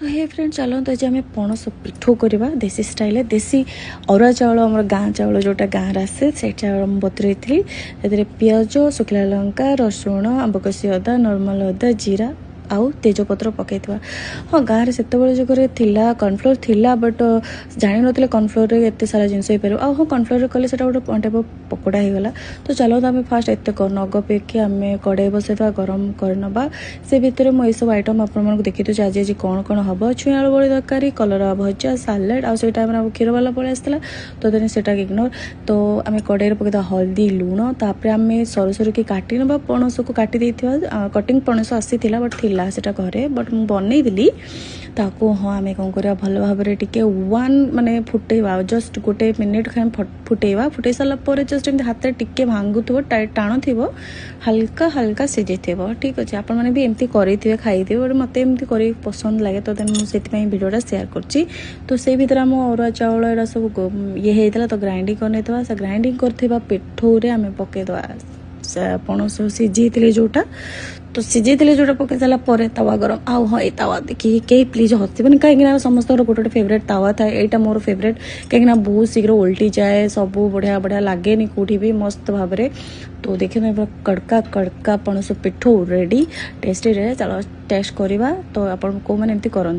तो हे फ्रेंड चलते आज आम पणस पिठो करवा देसी स्टाइल देसी अरुआ चाउल आम गाँ चाउल जोटा गाँव आसे से चाउल बतुरई थी पिंज शुखला लंका रसुण आंबकसी अदा नर्माल अदा जीरा आउ तेजपत्र पकई हाँ गाँव में से जुगे कॉर्नफ्लोर थिला बट जानी ना कॉर्नफ्लोर एत सारा जिन पार हाँ कॉर्नफ्लोर कले गोटे टाइप पकोड़ा होगला। तो चलो तो आम फास्ट एत नग पेकी आम कड़े बसई गरम करनबा से भितर मुझे सब आइटम आप देखी दूसरे आज आज कौन कौन हम छुई आलू बड़ी तरकारी कलरा भजा सालाड आ टाइम क्षीर वाला पलि आसाला तो देन से इग्नोर। तो आम कड़े पकईद हल्दी लुण तापर आम सरू सरू की काटी ना पणस को काटी कटिंग पणस आसी बट थिला सेटा घरे बट मु बनईली ताको हाँ आम कौन कर भल भाव टे वन माने फुटेवा जस्ट गोटे मिनिट खाए फुटेवा फुटे सारापर जस्ट एम हाथ टे भांगुव टाणु थो हल्का हल्का सिझे ठीक अच्छे आपण मैंने भी एमती करेंगे खाई बट मत एमती कर पसंद लगे तो देन मुझे भिडियोटा सेयार कर। तो से भीतर आम अरुआ चाउल एरा सब ये होता तो ग्राइंडिंग कर से ग्राइंडिंग कर पिठोरे आम पकईदे पणस सीझे जोटा तो सीझे जोटा पकई सारापर तावा गरम आउ हाँ ये तावा देखिए कई प्लीज हसबे कहीं समस्त गोटे गोटे फेवरेट तावा था यहाँ मोर फेवरेट कहीं बहुत शीघ्र उल्टी जाए सब बढ़िया बढ़िया लगे कौटी भी मस्त भाव में। तो देखिए कड़का कड़का पणस पिठो रेडी टेस्टी रहे चलो टेस्ट करवा। तो आप मैंने एमती कर